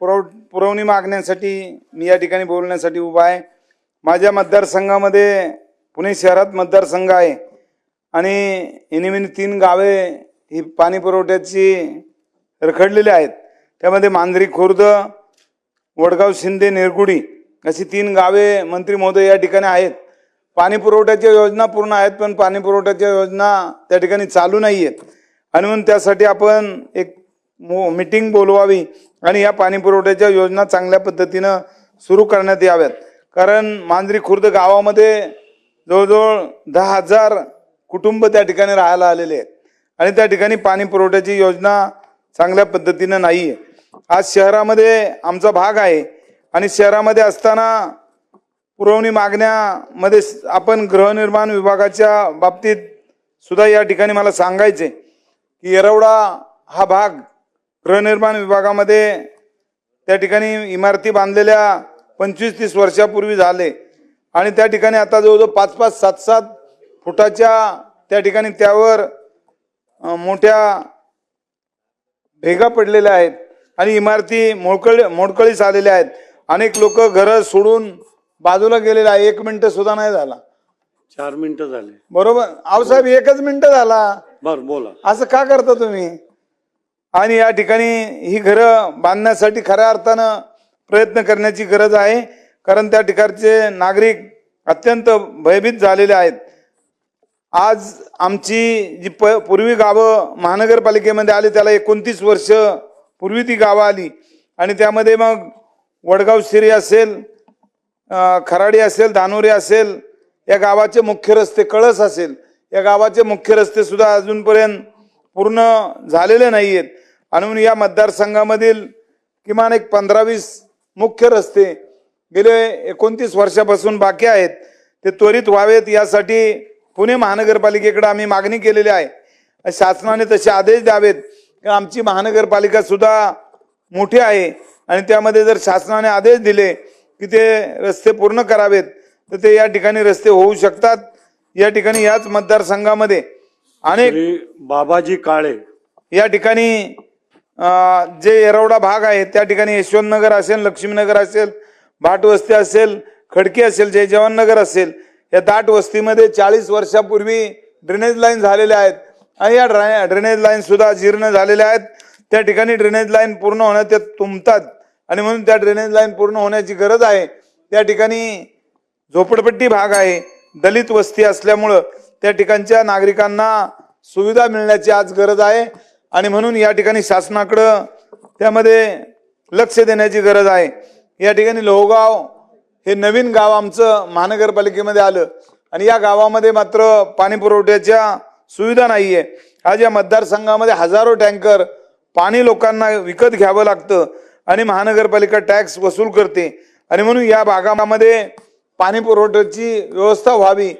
पुरवणी मागण्यासाठी मी या ठिकाणी बोलण्यासाठी उभा आहे। माझ्या मतदारसंघामध्ये पुणे शहरात मतदारसंघ आहे आणि इनिमिनी 3 गावे ही पाणी पुरवठ्याची रखडलेली आहेत। त्यामध्ये मांजरी खुर्द, वडगाव शिंदे, निरगुडी अशी 3 गावे मंत्री महोदय या ठिकाणी आहेत। पाणी पुरवठ्याच्या योजना पूर्ण आहेत पण पाणी पुरवठ्याच्या योजना त्या ठिकाणी चालू नाही आहेत आणि म्हणून त्यासाठी आपण एक मीटिंग बोलवावी आणि या पाणी पुरवठ्याच्या योजना चांगल्या पद्धतीने सुरू करण्यात याव्यात। कारण मांजरी खुर्द गावामध्ये जवळजवळ 10,000 कुटुंब त्या ठिकाणी राहायला आलेले आहेत आणि त्या ठिकाणी पाणी पुरवठ्याची योजना चांगल्या पद्धतीने नाही आहे। आज शहरामध्ये आमचा भाग आहे आणि शहरामध्ये असताना पुरवणी मागण्यामध्ये आपण गृहनिर्माण विभागाच्या बाबतीत सुद्धा या ठिकाणी मला सांगायचे की येरवडा हा भाग गृहनिर्माण विभागामध्ये त्या ठिकाणी इमारती बांधलेल्या 25-30 वर्षापूर्वी झाले आणि त्या ठिकाणी आता जवळजवळ 5-5, 7-7 फुटाच्या त्या ठिकाणी त्यावर मोठ्या भेगा पडलेल्या आहेत आणि इमारती मोडकळीस आलेल्या आहेत। अनेक लोक घर सोडून बाजूला गेलेले आहे। 1 मिनिट सुद्धा नाही झाला, 4 मिनिटं झाले। बरोबर आऊसाहेब, 1च मिनिट झाला। बरं बोला, असं का करता तुम्ही? आणि या ठिकाणी ही घरं बांधण्यासाठी खऱ्या अर्थानं प्रयत्न करण्याची गरज आहे कारण त्या ठिकाणचे नागरिक अत्यंत भयभीत झालेले आहेत। आज आमची जी पूर्वी गावं महानगरपालिकेमध्ये आली त्याला 29 वर्ष पूर्वी ती गावं आली आणि त्यामध्ये मग वडगाव शिरी असेल, खराडी असेल, धानोरी असेल, या गावाचे मुख्य रस्ते, कळस असेल, या गावाचे मुख्य रस्ते सुद्धा अजूनपर्यंत पूर्ण झालेले नाही आहेत आणि म्हणून या मतदारसंघामधील किमान एक 15-20 मुख्य रस्ते गेले 29 वर्षापासून बाकी आहेत, ते त्वरित व्हावेत यासाठी पुणे महानगरपालिकेकडे आम्ही मागणी केलेली आहे। शासनाने तसे आदेश द्यावेत की आमची महानगरपालिका सुद्धा मोठी आहे आणि त्यामध्ये जर शासनाने आदेश दिले की ते रस्ते पूर्ण करावेत तर ते या ठिकाणी रस्ते होऊ शकतात। या ठिकाणी याच मतदारसंघामध्ये अनेक बाबाजी काळे या ठिकाणी जे येरवडा भाग आहे त्या ठिकाणी यशवंतनगर असेल, लक्ष्मीनगर असेल, भाटवस्ती असेल, खडकी असेल, जय जवान नगर असेल, या दाट वस्तीमध्ये 40 वर्षापूर्वी ड्रेनेज लाईन झालेल्या आहेत आणि या ड्रेनेज लाईन सुद्धा जीर्ण झालेल्या आहेत। त्या ठिकाणी ड्रेनेज लाईन पूर्ण होण्यात त्या तुंबतात आणि म्हणून त्या ड्रेनेज लाईन पूर्ण होण्याची गरज आहे। त्या ठिकाणी झोपडपट्टी भाग आहे, दलित वस्ती असल्यामुळं त्या ठिकाणच्या नागरिकांना सुविधा मिळण्याची आज गरज आहे आणि म्हणून या ठिकाणी शासनाकडं त्यामध्ये लक्ष देण्याची गरज आहे। या ठिकाणी लोहगाव हे नवीन गाव आमचं महानगरपालिकेमध्ये आलं आणि या गावामध्ये मात्र पाणी पुरवठ्याच्या सुविधा नाहीये। आज या मतदारसंघामध्ये हजारो टँकर पाणी लोकांना विकत घ्यावं लागतं आणि महानगरपालिका टॅक्स वसूल करते आणि म्हणून या भागामध्ये पाणी पुरवठ्याची व्यवस्था व्हावी